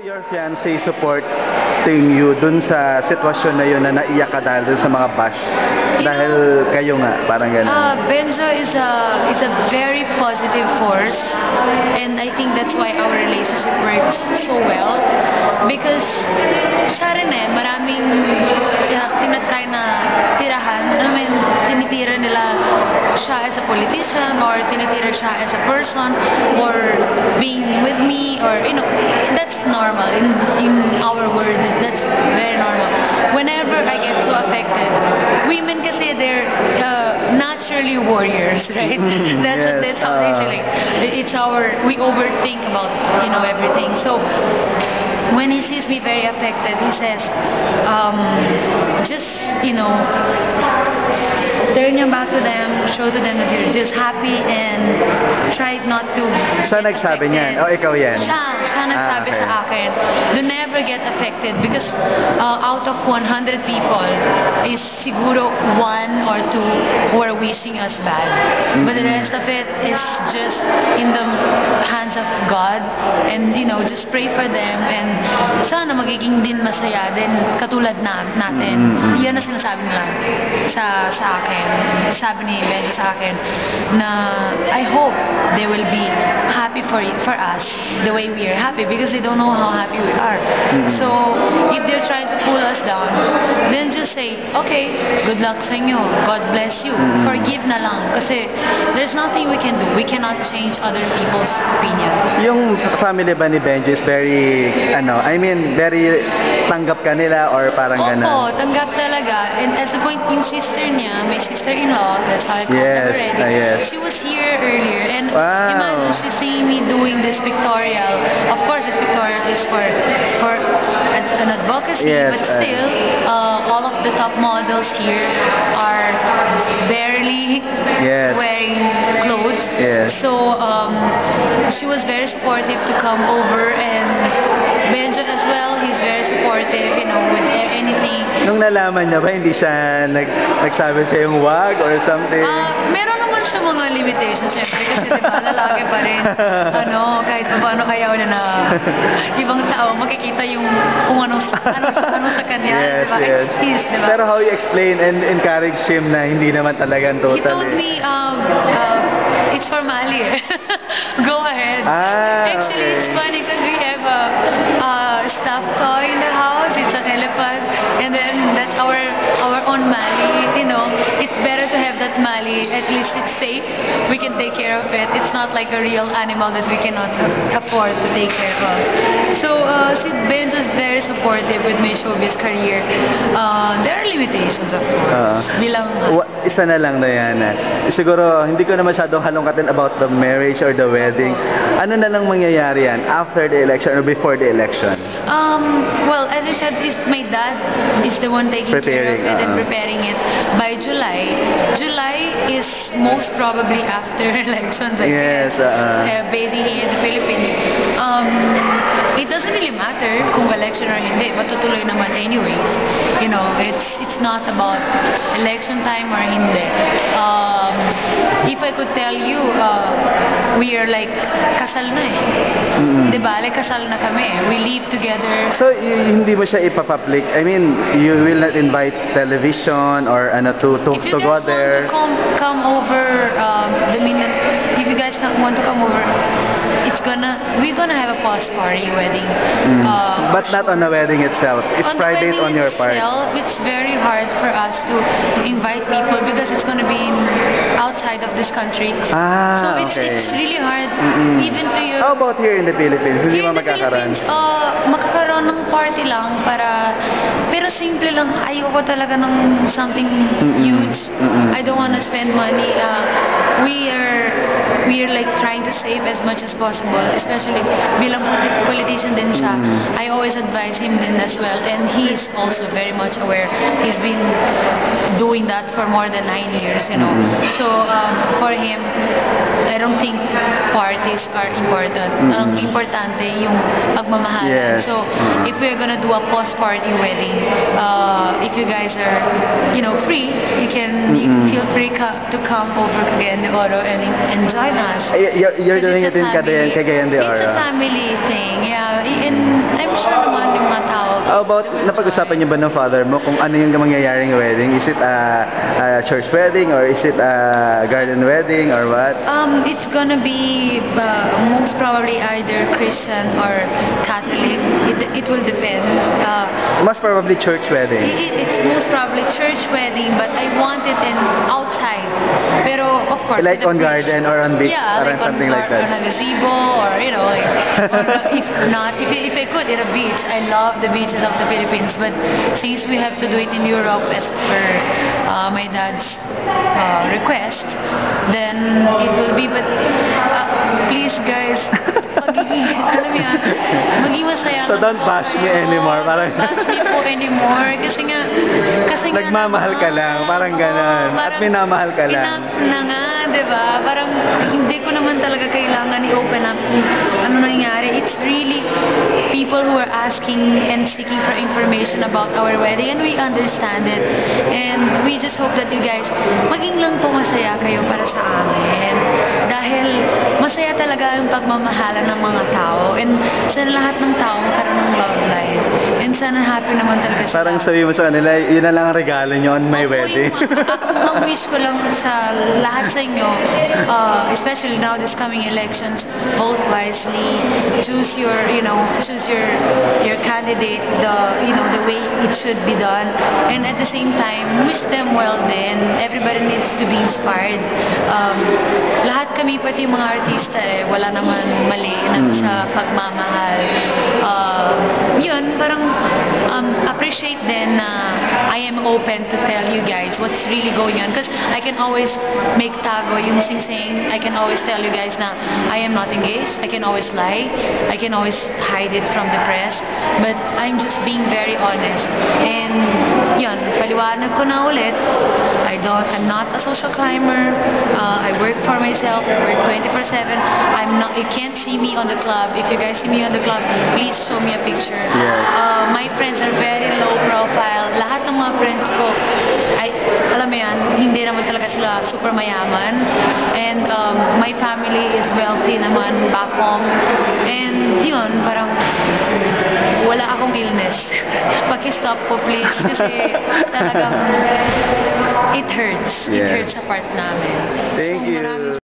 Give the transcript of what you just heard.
Your fiancé supporting you dun sa sitwasyon na yun na naiyak ka dahil dun sa mga bash? Dahil kayo nga, parang gano'n. Benjo is a very positive force, and I think that's why our relationship works so well. Because siya rin maraming tinatry na tirahan. I mean, tinitira nila siya as a politician, or tinitira siya as a person, or being with me, or that's normal in our world. That's very normal. Whenever I get so affected, women kasi they're naturally warriors, right? That's how they say. It's we overthink about everything. So when he sees me very affected, he says, just turn your back to them, show to them that you're just happy, and try not to Siya get nagsabi niyan? affected. O ikaw yan? Siya nagsabi okay. sa akin, do never get affected, because out of 100 people, is siguro 1 or 2 who are wishing us bad. But the rest of it is just in the hands of God, and just pray for them, and sana magiging din masaya din katulad natin. Yan ang sinasabi nila sa akin. Sabi ni Benjo sa akin na I hope they will be happy for us the way we are happy, because they don't know how happy we are. So if they're trying to pull us down, then just say, okay, good luck sa inyo, God bless you, forgive na lang, kasi there's nothing we can do. We cannot change other people's opinion. Yung family ba ni Benjo is very, very tanggap ka nila, or parang gano'n? Oo, tanggap talaga. And at the point, yung sister niya, my sister-in-law, that's how I call them already, yes. she was here earlier, and Wow. imagine she's seeing me doing this pictorial. Of course, this pictorial is for an advocacy, Yes, but still, all of the top models here are barely wearing clothes. Yes. So she was very supportive to come over, and Benjo as well, he's very supportive, with anything. Nung nalaman niya ba, hindi siya nagsabi sa yung wag or something? Meron naman siya mga limitations, syempre, kasi diba, lalaki pa rin. Kahit pa paano ayaw niya na ibang tao makikita yung kung ano sa kanya. Yes, diba? yes. Diba? Pero how you explain and encourage him na hindi naman talagang total? He told me, it's for Mali. Go ahead. Actually, it's funny because we have a stuffed toy in the house. It's an elephant, and then that's our own Mali. It's better to have that Mali. At least it's safe. We can take care of it. It's not like a real animal that we cannot afford to take care of. So, si Benjo is very supportive with my showbiz career. There are limitations, of course. Isa na lang, Diana. Siguro, hindi ko na masyadong halongkatin about the marriage or the wedding. Ano na lang mangyayari yan after the election or before the election? Well, as I said, my dad is the one taking care of it and preparing it by July. July is most probably after elections, I guess. Basically here in the Philippines. It doesn't really matter kung election or hindi, matutuloy naman anyways. It's not about election time or hindi. If I could tell you, we are like kasal na Diba? Like kasal na kami. We live together. So, hindi mo siya ipapublic? I mean, you will not invite television or to go there? If you guys want to come over, if you guys want to come over, we're gonna have a post party wedding. But not on the wedding itself. It's private on your part. It's very hard for us to invite people because it's gonna be outside of this country. So it's really hard even to you. How about here in the Philippines? Hindi mo magkakaroon? Makakaroon ng party lang pero simple lang. Ayoko talaga ng something huge. I don't wanna spend money. We are like trying to save as much as possible, especially bilang politician din siya. I always advise him din as well, and he is also very much aware. He's been doing that for more than 9 years, So for him, I don't think parties are important. Ang importante yung pagmamahalan. So if we're gonna do a post-party wedding, if you guys are, free, you feel free to come over again, Oro, and join us. You're doing it in Cagayan Cagayan de It's a Oro. family thing, yeah. And I'm sure naman yung mga tao. How about, they will napag-usapan join. niyo ba ng father mo kung ano yung mangyayaring wedding? Is it a church wedding or is it a garden wedding or what? It's gonna be most probably either Christian or Catholic. It will depend. Most probably church wedding. It's most probably church wedding, but I want it in outside. Pero of course, Like with a on priest. garden or on beach, Yeah, parang like something like that. on a gazebo, or you know, like, or if not, if I could, in a beach. I love the beaches of the Philippines, but since we have to do it in Europe as per my dad's request, then it will be. But please, guys, alam mo yan, maging masaya So lang don't po bash me kayo. anymore, parang- Don't bash me po anymore. Kasi nga Nagmamahal ka lang, parang ganon. At minamahal ka lang. Enough na nga, di ba? Parang hindi ko naman talaga kailangan i-open up kung ano nangyari. It's really people who are asking and seeking for information about our wedding, and we understand it. And we just hope that you guys, maging lang po masaya kayo para sa amin. Dahil masaya talaga yung pagmamahalan ng mga tao. And sa lahat ng tao magkaroon ng love life. And sana happy naman talaga sila. Parang sabi mo sa kanila, yun na lang ang regalo nyo on my Opo, wedding. ang wish ko lang sa lahat sa inyo, especially now this coming elections, vote wisely, choose your candidate the way it should be done, and at the same time wish them well. Then everybody needs to be inspired. Lahat kami, pati mga artista, wala naman mali sa pagmamahal. Yun, parang appreciate din na I am open to tell you guys what's really going on, because I can always make tago yung sing-sing. I can always tell you guys na I am not engaged. I can always lie. I can always hide it from the press, but I'm just being very honest. And yun, paliwanag ko na ulit, I'm not a social climber. I work for myself. I work 24/7. You can't see me on the club. If you guys see me on the club, please show me a picture. Yes. My friends are very low profile. Lahat ng mga friends ko, alam mo yan, hindi naman talaga sila super mayaman. And my family is wealthy naman back home. And yun, parang wala akong illness. Paki-stop po please, kasi talagang it hurts. It Yes. hurts sa part namin. Thank So, you. maraming